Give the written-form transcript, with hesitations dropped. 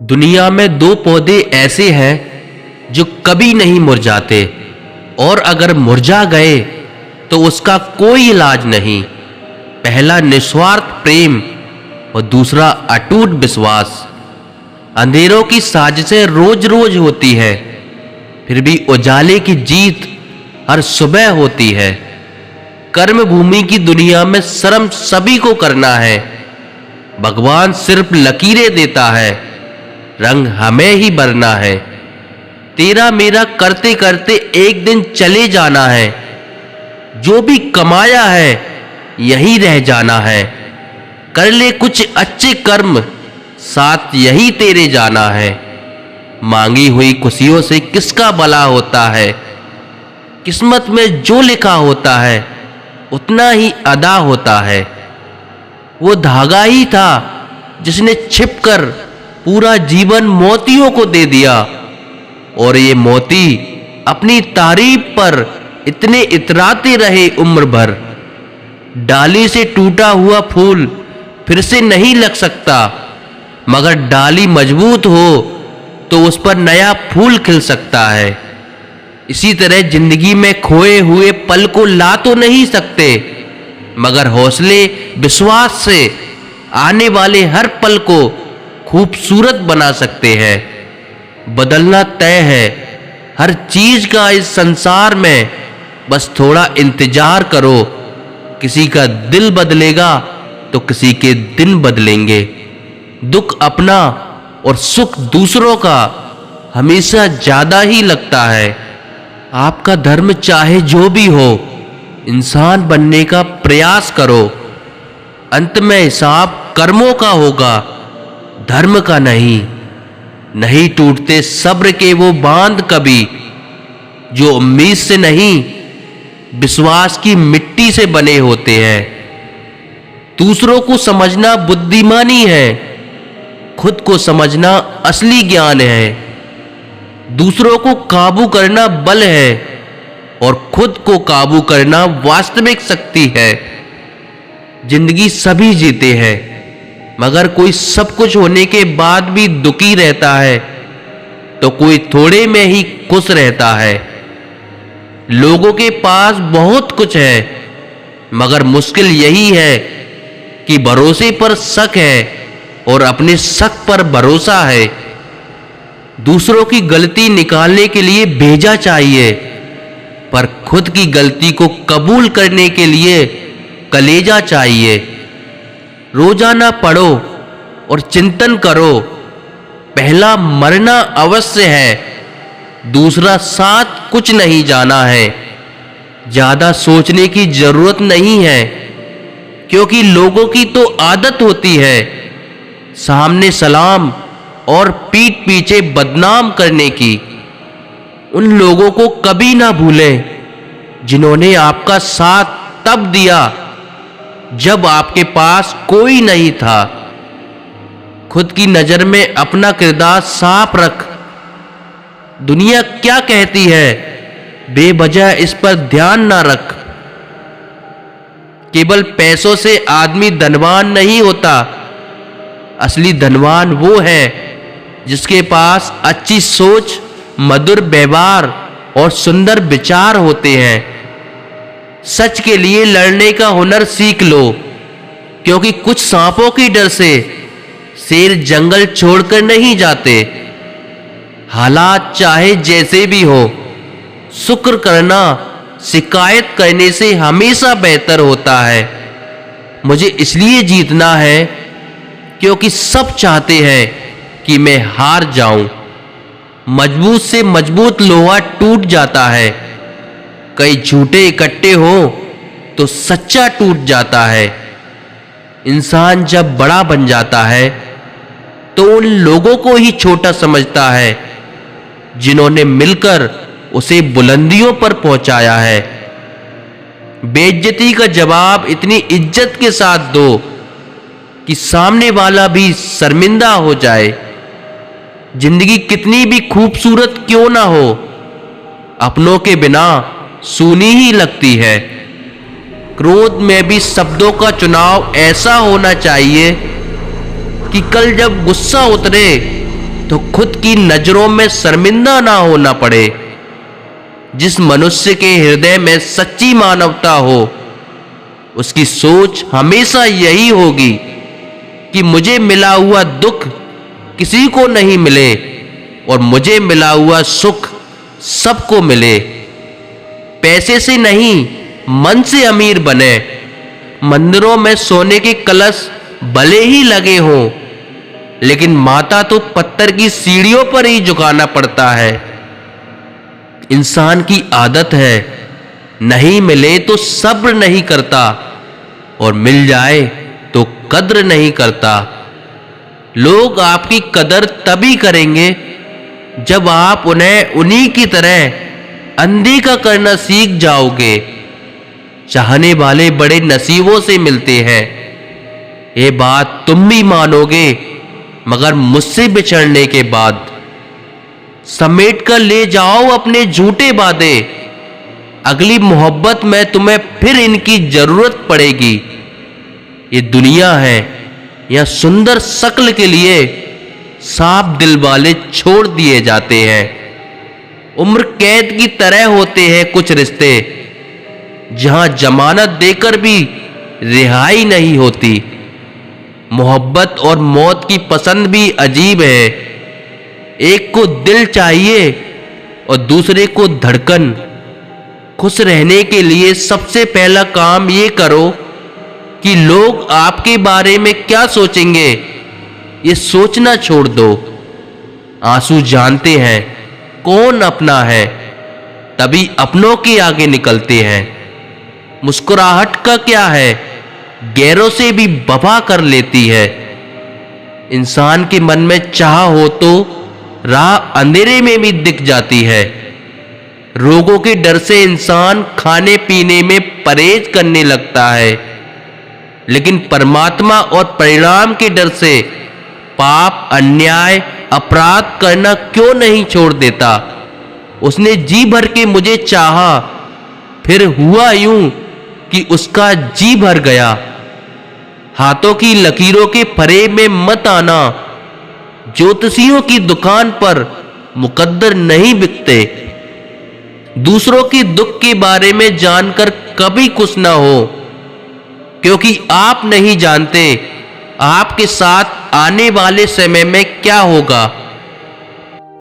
दुनिया में दो पौधे ऐसे हैं जो कभी नहीं मुरझाते और अगर मुरझा गए तो उसका कोई इलाज नहीं। पहला निस्वार्थ प्रेम और दूसरा अटूट विश्वास। अंधेरों की साजिशें रोज रोज होती है, फिर भी उजाले की जीत हर सुबह होती है। कर्म भूमि की दुनिया में शर्म सभी को करना है। भगवान सिर्फ लकीरें देता है, रंग हमें ही भरना है। तेरा मेरा करते करते एक दिन चले जाना है। जो भी कमाया है यहीं रह जाना है। कर ले कुछ अच्छे कर्म, साथ यही तेरे जाना है। मांगी हुई खुशियों से किसका भला होता है। किस्मत में जो लिखा होता है उतना ही अदा होता है। वो धागा ही था जिसने छिपकर पूरा जीवन मोतियों को दे दिया, और ये मोती अपनी तारीफ पर इतने इतराते रहे उम्र भर। डाली से टूटा हुआ फूल फिर से नहीं लग सकता, मगर डाली मजबूत हो तो उस पर नया फूल खिल सकता है। इसी तरह जिंदगी में खोए हुए पल को ला तो नहीं सकते, मगर हौसले विश्वास से आने वाले हर पल को खूबसूरत बना सकते हैं। बदलना तय है हर चीज का इस संसार में, बस थोड़ा इंतजार करो। किसी का दिल बदलेगा तो किसी के दिन बदलेंगे। दुख अपना और सुख दूसरों का हमेशा ज्यादा ही लगता है। आपका धर्म चाहे जो भी हो, इंसान बनने का प्रयास करो। अंत में हिसाब कर्मों का होगा, धर्म का नहीं। नहीं टूटते सब्र के वो बांध कभी, जो उम्मीद से नहीं विश्वास की मिट्टी से बने होते हैं। दूसरों को समझना बुद्धिमानी है, खुद को समझना असली ज्ञान है। दूसरों को काबू करना बल है और खुद को काबू करना वास्तविक शक्ति है। जिंदगी सभी जीते हैं, मगर कोई सब कुछ होने के बाद भी दुखी रहता है, तो कोई थोड़े में ही खुश रहता है। लोगों के पास बहुत कुछ है, मगर मुश्किल यही है कि भरोसे पर शक है और अपने शक पर भरोसा है। दूसरों की गलती निकालने के लिए भेजा चाहिए, पर खुद की गलती को कबूल करने के लिए कलेजा चाहिए। रोजाना पढ़ो और चिंतन करो। पहला मरना अवश्य है, दूसरा साथ कुछ नहीं जाना है। ज्यादा सोचने की जरूरत नहीं है, क्योंकि लोगों की तो आदत होती है सामने सलाम और पीठ पीछे बदनाम करने की। उन लोगों को कभी ना भूलें जिन्होंने आपका साथ तब दिया जब आपके पास कोई नहीं था। खुद की नजर में अपना किरदार साफ रख। दुनिया क्या कहती है बेवजह इस पर ध्यान ना रख। केवल पैसों से आदमी धनवान नहीं होता। असली धनवान वो है जिसके पास अच्छी सोच, मधुर व्यवहार और सुंदर विचार होते हैं। सच के लिए लड़ने का हुनर सीख लो, क्योंकि कुछ सांपों की डर से शेर जंगल छोड़कर नहीं जाते। हालात चाहे जैसे भी हो, शुक्र करना शिकायत करने से हमेशा बेहतर होता है। मुझे इसलिए जीतना है क्योंकि सब चाहते हैं कि मैं हार जाऊं। मजबूत से मजबूत लोहा टूट जाता है। कई झूठे इकट्ठे हो तो सच्चा टूट जाता है। इंसान जब बड़ा बन जाता है तो उन लोगों को ही छोटा समझता है जिन्होंने मिलकर उसे बुलंदियों पर पहुंचाया है। बेइज्जती का जवाब इतनी इज्जत के साथ दो कि सामने वाला भी शर्मिंदा हो जाए। जिंदगी कितनी भी खूबसूरत क्यों ना हो, अपनों के बिना सूनी ही लगती है। क्रोध में भी शब्दों का चुनाव ऐसा होना चाहिए कि कल जब गुस्सा उतरे तो खुद की नजरों में शर्मिंदा ना होना पड़े। जिस मनुष्य के हृदय में सच्ची मानवता हो, उसकी सोच हमेशा यही होगी कि मुझे मिला हुआ दुख किसी को नहीं मिले और मुझे मिला हुआ सुख सबको मिले। पैसे से नहीं, मन से अमीर बने। मंदिरों में सोने के कलश भले ही लगे हों, लेकिन माथा तो पत्थर की सीढ़ियों पर ही झुकाना पड़ता है। इंसान की आदत है, नहीं मिले तो सब्र नहीं करता और मिल जाए तो कद्र नहीं करता। लोग आपकी कदर तभी करेंगे जब आप उन्हें उन्हीं की तरह अनदेखा करना सीख जाओगे। चाहने वाले बड़े नसीबों से मिलते हैं, ये बात तुम भी मानोगे, मगर मुझसे बिछड़ने के बाद। समेट कर ले जाओ अपने झूठे वादे, अगली मोहब्बत में तुम्हें फिर इनकी जरूरत पड़ेगी। ये दुनिया है, यह सुंदर शक्ल के लिए साफ दिल वाले छोड़ दिए जाते हैं। उम्र कैद की तरह होते हैं कुछ रिश्ते, जहां जमानत देकर भी रिहाई नहीं होती। मोहब्बत और मौत की पसंद भी अजीब है। एक को दिल चाहिए और दूसरे को धड़कन। खुश रहने के लिए सबसे पहला काम ये करो कि लोग आपके बारे में क्या सोचेंगे, ये सोचना छोड़ दो। आंसू जानते हैं कौन अपना है, तभी अपनों के आगे निकलते हैं। मुस्कुराहट का क्या है, गैरों से भी वफा कर लेती है। इंसान के मन में चाह हो तो राह अंधेरे में भी दिख जाती है। रोगों के डर से इंसान खाने पीने में परहेज करने लगता है, लेकिन परमात्मा और परिणाम के डर से पाप, अन्याय, अपराध करना क्यों नहीं छोड़ देता। उसने जी भर के मुझे चाहा, फिर हुआ यूं कि उसका जी भर गया। हाथों की लकीरों के फरेब में मत आना, ज्योतिषियों की दुकान पर मुकद्दर नहीं बिकते। दूसरों के दुख के बारे में जानकर कभी खुश ना हो, क्योंकि आप नहीं जानते आपके साथ आने वाले समय में क्या होगा।